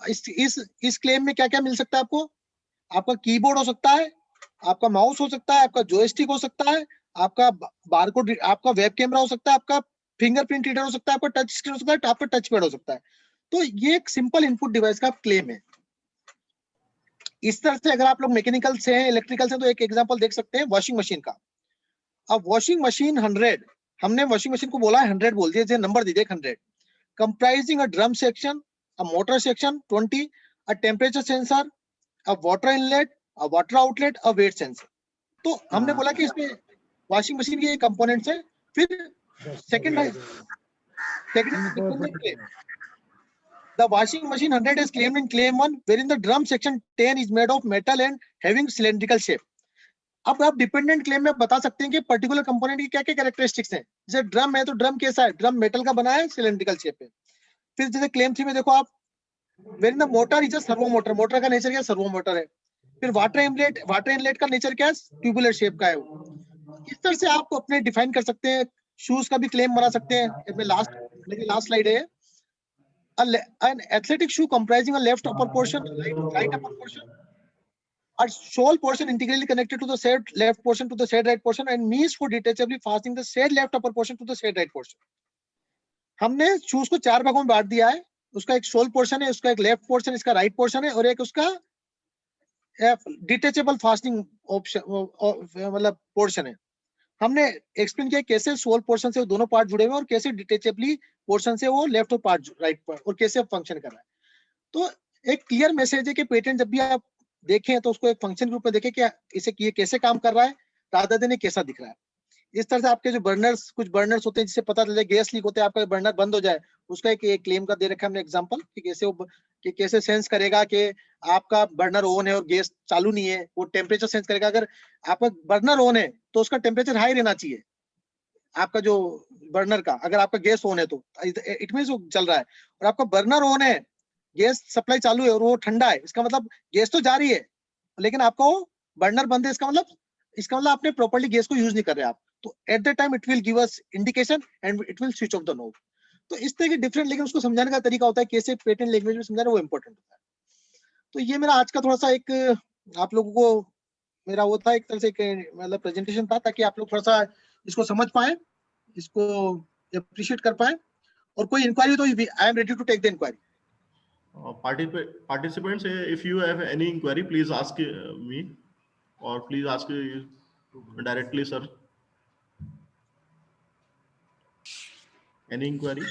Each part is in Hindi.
इस क्लेम में क्या क्या मिल सकता है आपको? आपका कीबोर्ड हो सकता है, आपका माउस हो सकता है, आपका जॉयस्टिक हो सकता है, आपका बारकोड, आपका वेब कैमरा हो सकता है, आपका फिंगरप्रिंट रीडर हो सकता है, आपका टच स्क्रीन हो सकता है, आपका टच पैड हो सकता है। तो ये एक सिंपल इनपुट डिवाइस का क्लेम है। इस तरह से अगर आप लोग मैकेनिकल से हैं, इलेक्ट्रिकल से, तो एक एग्जांपल देख सकते हैं वॉशिंग मशीन का। अब वॉशिंग मशीन 100, हमने वॉशिंग मशीन को बोला है 100 बोल दिया, जैसे नंबर दे दिया 100, comprising a drum section, a motor section 20, a temperature sensor, a water inlet, a water outlet, a weight sensor. तो हमने बोला कि इसमें वॉशिंग मशीन के कंपोनेंट्स हैं। फिर second the washing machine 100 is claimed in claim 1, wherein the drum section 10 is made of metal and having cylindrical shape. अब आप डिपेंडेंट क्लेम में बता सकते हैं कि पर्टिकुलर कंपोनेंट की क्या क्या कैरेक्टरिस्टिक्स हैं। जैसे ड्रम है तो ड्रम कैसा है? ड्रम मेटल का बना है, सिलेंड्रिकल शेप है। फिर जैसे क्लेम 3 में देखो आप, when the motor is a servo motor, motor का नेचर क्या? सर्वो मोटर है। फिर वाटर इनलेट का नेचर क्या है? ट्यूबुलर शेप का है वो। इस तरह से आप अपने डिफाइन कर सकते हैं। शूज का भी क्लेम बना सकते हैं। मेरी लास्ट स्लाइड है। An athletic shoe comprising a left upper portion, right upper portion, a sole portion integrally connected to the said left portion to the said right portion, and means for detachably fastening the said left upper portion to the said right portion. हमने शूज को 4 भागों में बांट दिया है। उसका एक सोल पोर्शन है, उसका एक लेफ्ट पोर्शन, इसका राइट पोर्शन है, और एक उसका डिटेचेबल फास्टिंग ऑप्शन मतलब पोर्शन है। हमने एक्सप्लेन किया कैसे सोल पोर्शन से दोनों पार्ट जुड़े हुए हैं और कैसे डिटेचेबली पोर्शन से वो लेफ्ट और पार्ट राइट पार्ट और कैसे फंक्शन कर रहा है। तो एक क्लियर मैसेज है कि पेटेंट जब भी आप देखें तो उसको एक फंक्शन ग्रुप में देखें कि इसे ये कैसे काम कर रहा है, रादर देन कैसा दिख रहा है। इस तरह से आपके जो बर्नर्स, कुछ बर्नर्स होते हैं जिससे पता चले गैस लीक होते हैं, आपका बर्नर बंद हो जाए, उसका एक क्लेम का दे रखा है हमने एग्जांपल कि कैसे सेंस करेगा कि आपका बर्नर ऑन है और गैस चालू नहीं है। वो टेम्परेचर सेंस करेगा। अगर आपका बर्नर ऑन है तो उसका टेम्परेचर हाई रहना चाहिए, आपका जो बर्नर का। अगर आपका गैस ऑन है तो इट मींस वो चल रहा है। और आपका बर्नर ऑन है, गैस सप्लाई चालू है और वो ठंडा है, इसका मतलब गैस तो जा रही है लेकिन आपका वो बर्नर बंद है, इसका मतलब आपने प्रॉपर्ली गैस को यूज नहीं कर रहे आप। तो at the time it will give us indication and it will switch off the knob. तो इस तरह के डिफरेंट, लेकिन उसको समझाने का तरीका होता है, कैसे पेटेंट लैंग्वेज में समझाना, वो इंपॉर्टेंट होता है। तो ये मेरा आज का थोड़ा सा एक आप लोगों को मेरा वो था, एक तरह से मतलब प्रेजेंटेशन था, ताकि आप लोग थोड़ा सा इसको समझ पाए, इसको अप्रिशिएट कर पाए। और कोई इंक्वायरी तो I am ready to take the inquiry. Participants, if you have any inquiry, please ask me, or please ask directly, sir. Any inquiry?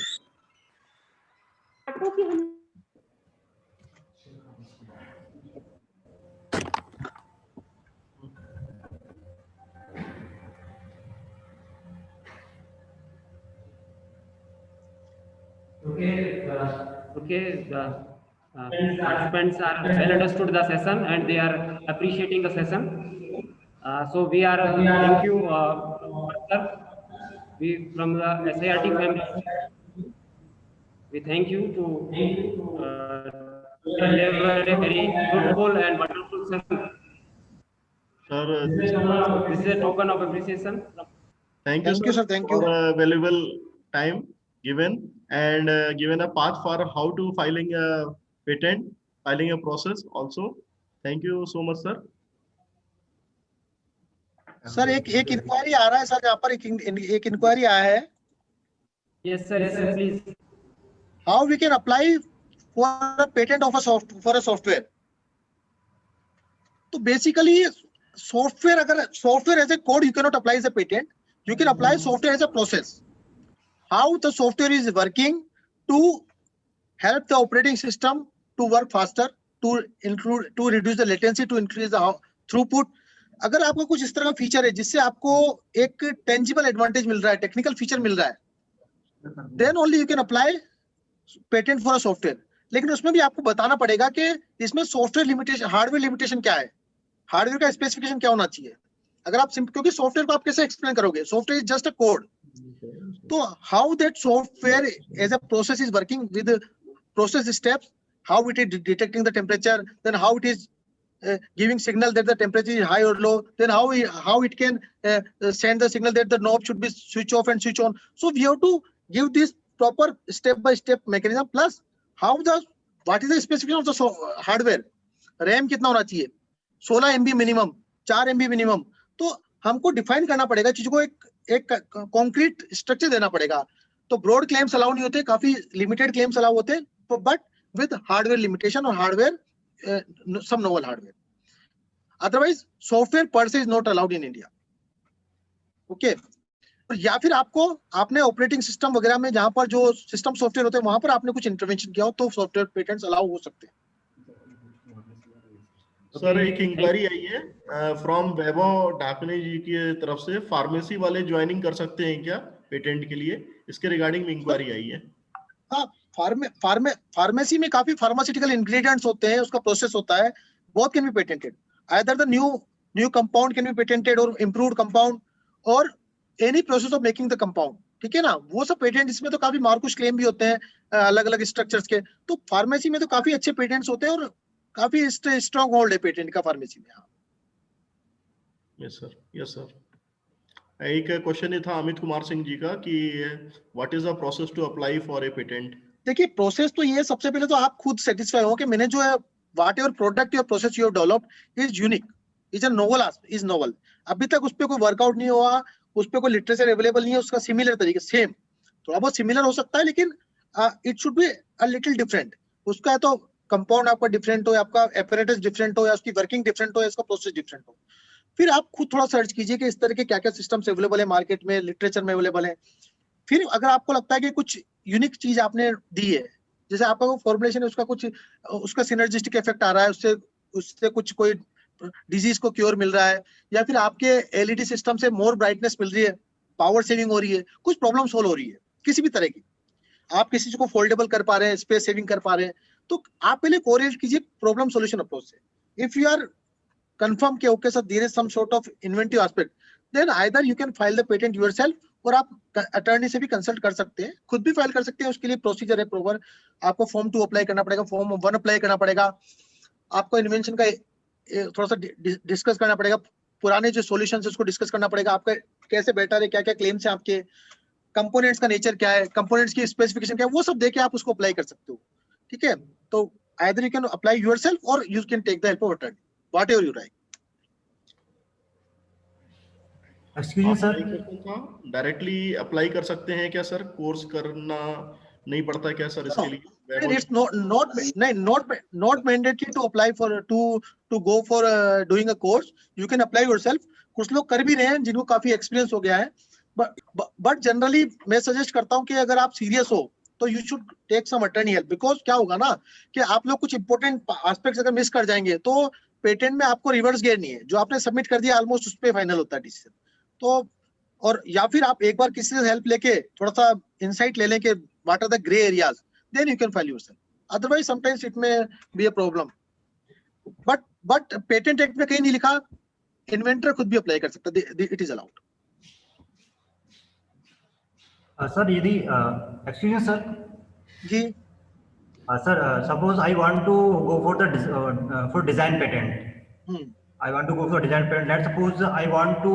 Participants are well understood the session and they are appreciating the session. So we are thank you, sir. We from the SIRT family, we thank you to deliver a very fruitful and wonderful session. Sir, this is a token of appreciation. Thank you, sir. Thank you for valuable time given and given a path for how to filing a patent, filing a process also. Thank you so much, sir. Sir एक इंक्वायरी आ रहा है सर, यहाँ पर एक इंक्वायरी आया है। Yes sir, please. How we can apply for a patent of a software? तो basically software, अगर software as a code you cannot apply as a patent, you can apply software as a process. How the software is working to help the operating system to work faster, to reduce the latency, to increase the throughput. अगर आपको कुछ इस तरह का फीचर है जिससे आपको एक टेंजिबल एडवांटेज मिल रहा है, टेक्निकल फीचर मिल रहा है, then only you can apply patent for a software. लेकिन उसमें भी आपको बताना पड़ेगा कि इसमें सॉफ्टवेयर लिमिटेशन, हार्डवेयर लिमिटेशन क्या है, हार्डवेयर का स्पेसिफिकेशन क्या होना चाहिए। अगर आप क्योंकि सॉफ्टवेयर को आप कैसे एक्सप्लेन करोगे, software is just a code. तो how that software as a process is working with process steps, how it is detecting the temperature, then how it is giving signal that the temperature is high or low, then how it can send the signal that the knob should be switch off and switch on. So we have to give this proper step by step mechanism, plus how the what is the specification of the hardware, RAM कितना होना चाहिए, 16 MB मिनिमम, 4 MB मिनिमम। तो हमको डिफाइन करना पड़ेगा चीजों को, एक कॉन्क्रीट स्ट्रक्चर देना पड़ेगा। तो ब्रॉड क्लेम्स अलाउ नहीं होते, काफी लिमिटेड क्लेम्स अलाउ होते हैं, बट विद हार्डवेयर लिमिटेशन और हार्डवेयर सम नोवल हार्डवेयर। अदरवाइज सॉफ्टवेयर पर से is not allowed in India. Okay, या फिर आपने ऑपरेटिंग सिस्टम वगैरह में जहां पर जो सिस्टम सॉफ्टवेयर होते हैं वहां पर आपने कुछ इंटरवेंशन किया हो तो सॉफ्टवेयर पेटेंट्स अलाउ हो सकते हैं। सर एक इंक्वायरी आई है फ्रॉम वैभव ढाकने जी की तरफ से, फार्मेसी वाले ज्वाइनिंग कर सकते हैं क्या पेटेंट के लिए, इसके रिगार्डिंग में इंक्वायरी आई है। हाँ, फार्मेसी में काफी फार्मास्यूटिकल इंग्रेडिएंट्स होते हैं, उसका प्रोसेस होता है, both can be patented. Either the new compound can be patented or improved compound or any process of making the compound. ठीक है ना, वो सब पेटेंट, इसमें तो काफी मार्कुश क्लेम भी होते हैं अलग अलग स्ट्रक्चर्स के। तो फार्मेसी में तो काफी अच्छे पेटेंट्स होते हैं और काफी स्ट्रॉन्ग होल्ड है पेटेंट का फार्मेसी में। Yes sir, yes sir. एक क्वेश्चन ये था अमित कुमार सिंह जी का कि what is the process to apply for a patent. देखिए प्रोसेस तो ये, सबसे पहले तो आप खुद सेटिस्फाई हो कि मैंने जो है whatever product or process you have developed is unique, is a novel, is novel. अभी तक उस पे कोई वर्कआउट नहीं हुआ, उस पे कोई लिटरेचर अवेलेबल नहीं है उसका सिमिलर तरीके, सेम थोड़ा बहुत सिमिलर हो सकता है लेकिन it should be a little different. उसका है तो कंपाउंड आपका डिफरेंट हो, आपका एपरेटस डिफरेंट हो, या उसकी वर्किंग डिफरेंट हो, या इसका प्रोसेस डिफरेंट हो। फिर आप खुद थोड़ा सर्च कीजिए कि इस तरह के क्या क्या सिस्टम्स अवेलेबल है मार्केट में, लिटरेचर में अवेलेबल है। फिर अगर आपको लगता है कि कुछ यूनिक चीज आपने दी है, जैसे आपका वो फॉर्मुलेशन है उसका कुछ, उसका सिनर्जिस्टिक इफेक्ट आ रहा है, उससे कुछ कोई डिजीज को क्योर मिल रहा है, या फिर आपके एलईडी सिस्टम से मोर ब्राइटनेस मिल रही है, पावर सेविंग हो रही है, कुछ प्रॉब्लम सोल्व हो रही है किसी भी तरह की, आप किसी चीज को फोल्डेबल कर पा रहे हैं, स्पेस सेविंग कर पा रहे हैं, तो आप पहले कोरिलेट कीजिए प्रॉब्लम सॉल्यूशन अप्रोच से। इफ यू आर कंफर्म के okay sir there is some sort of inventive aspect, then either you can file the patent yourself, और आप अटर्नी से भी कंसल्ट कर सकते हैं, खुद भी फाइल कर सकते हैं। उसके लिए प्रोसीजर है प्रॉपर, आपको फॉर्म 2 अप्लाई करना पड़ेगा, फॉर्म 1 अप्लाई करना पड़ेगा, आपको इन्वेंशन का थोड़ा सा डिस्कस करना पड़ेगा, पुराने जो सॉल्यूशंस है उसको डिस्कस करना पड़ेगा, आपका कैसे बेटर है, क्या क्या क्लेम्स है आपके, कंपोनेंट्स का नेचर क्या है, कंपोनेंट्स की स्पेसिफिकेशन क्या है, वो सब देके आप उसको अप्लाई कर सकते हो। ठीक है, तो either you can apply yourself और you can take the help of attorney, whatever you like. Excuse sir, directly apply कर सकते हैं क्या सर, कोर्स करना नहीं पड़ता क्या सर इसके लिए? It's not mandatory to apply for to go for doing a course. You can apply yourself. कुछ लोग कर भी रहे हैं जिनको काफी एक्सपीरियंस हो गया है, बट जनरली मैं सजेस्ट करता हूं कि अगर आप सीरियस हो तो you should take some attorney help. Because क्या होगा ना कि आप लोग कुछ इंपॉर्टेंट एस्पेक्ट्स अगर मिस कर जाएंगे तो पेटेंट में आपको रिवर्स गेयर नहीं है, जो आपने सबमिट कर दिया ऑलमोस्ट उस पे फाइनल होता है डिसीजन। तो और या फिर आप एक बार किसी से हेल्प लेके थोड़ा सा इंसाइट ले लें कि what are the grey areas, then you can file yourself, otherwise sometimes it may be a problem. But patent act में कहीं नहीं लिखा, इन्वेंटर खुद भी अप्लाई कर सकता है, इट इज अलाउड। सर यदि एक्सक्यूज सर जी sir, suppose I want to go for design patent, I want to go for design patent. Let's suppose I want to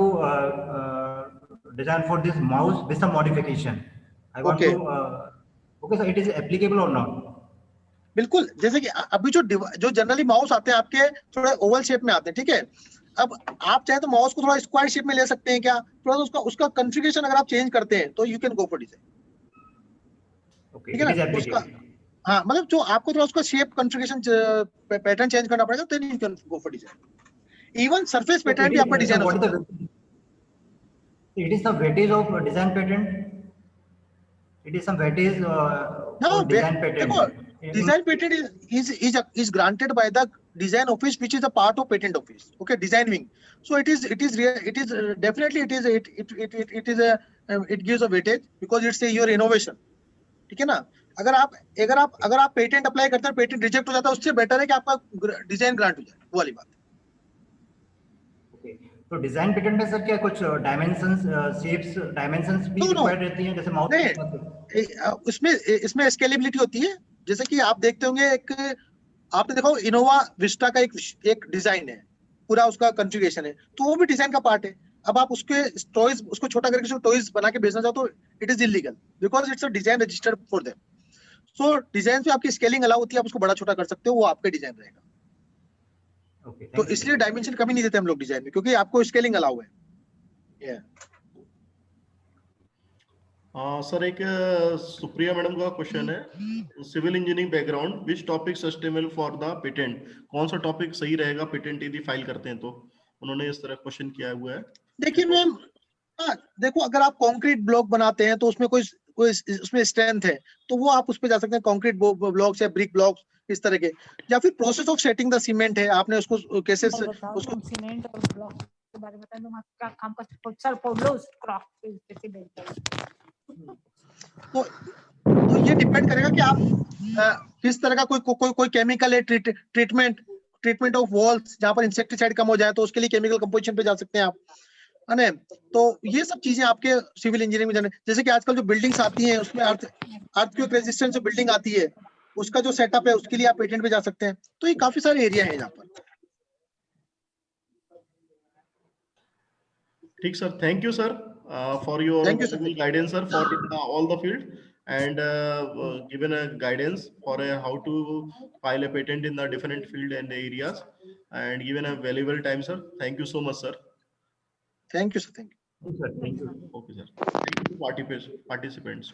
design for this mouse with some modification. I want Okay. to okay sir, it is applicable or not? बिल्कुल, जैसे कि अभी जो जनरली माउस आते हैं आपके थोड़ा ओवल शेप में आते हैं, ठीक है। अब आप चाहे तो माउस को थोड़ा स्क्वायर शेप में ले सकते हैं क्या, थोड़ा सा उसका कॉन्फ़िगरेशन अगर आप चेंज करते हैं तो you can go for design. Okay, ठीक है it is ना, applicable. उसका हाँ मतलब जो आपको थोड़ा उसका शेप कॉन्फ़िगरेशन पैटर्न चेंज करना पड़ेगा, then you can go for design. Even surface pattern भी आपका डिजाइन हो सकता है। It is the weightage of design patent. It is some weightage for design patent. Design patent is granted by the design office, which is a part of patent office. Okay, design wing. So it is definitely it gives a weightage because it's your innovation. ठीक है ना, अगर आप पेटेंट अप्लाई करते हैं, पेटेंट रिजेक्ट हो जाता है, उससे बेटर है कि आपका डिजाइन ग्रांट हो जाए, वो वाली बात। तो डिजाइन पेटेंट में सर क्या कुछ डायमेंशंस, शेप्स, डायमेंशंस भी रिक्वायर्ड रहती हैं जैसे माउस? इसमें स्केलेबिलिटी होती है। जैसे कि आप देखते होंगे, एक आपने देखा इनोवा विस्टा का एक डिजाइन है, पूरा उसका कॉन्फ़िगरेशन है, तो वो भी डिजाइन का पार्ट है। अब आप उसके टॉयज उसको छोटा करके टॉयज बना के बेचना चाहो तो it is illegal because it's a design registered for them. So design पे आपकी स्केलिंग अलाउ होती है, आप उसको बड़ा छोटा कर सकते हो, वो आपका डिजाइन रहेगा। Okay, तो thank you. इसलिए डायमेंशन कमी नहीं देते हम लोग डिजाइन में, क्योंकि आपको स्केलिंग अलाउ है। सर एक सुप्रिया मैडम का क्वेश्चन है, civil engineering background, which topic sustainable for the patent, कौन सा टॉपिक सही रहेगा पेटेंट यदि फाइल करते हैं तो, उन्होंने इस तरह क्वेश्चन किया हुआ है। देखिए मैम, देखो अगर आप कंक्रीट ब्लॉक बनाते हैं तो उसमें कोई उसमें स्ट्रेंथ है, तो वो आप उस पे जा सकते हैं, कंक्रीट ब्लॉक्स या ब्रिक ब्लॉक्स इस तरह के, या फिर process of setting the cement है, आपने उसको कैसे उसको सीमेंट और ब्लॉक के बारे में बताएं, तुम क्या काम कर सर पोलोस क्राफ्ट स्पेसिफिक। तो ये डिपेंड करेगा कि आप किस तरह का कोई केमिकल है, ट्रीटमेंट ऑफ वॉल्स जहां पर इंसेक्टिसाइड कम हो जाए, तो उसके लिए केमिकल कंपोजिशन पे जा सकते हैं आप, है ना। तो ये सब चीजें आपके सिविल इंजीनियरिंग में जाने, जैसे कि आजकल जो बिल्डिंग्स आती हैं उसमें अर्थक्वेक रेजिस्टेंस जो बिल्डिंग आती है उसका जो सेटअप है उसके लिए आप पेटेंट पे जा सकते हैं। तो ये काफी सारे एरिया है यहाँ पर। ठीक sir, thank you sir for your guidance sir for all the field and given a guidance for how to file a patent in the different field and areas, and given a valuable time sir. Thank you so much sir. Thank you sir. Thank you. Okay sir. Thank you to participants.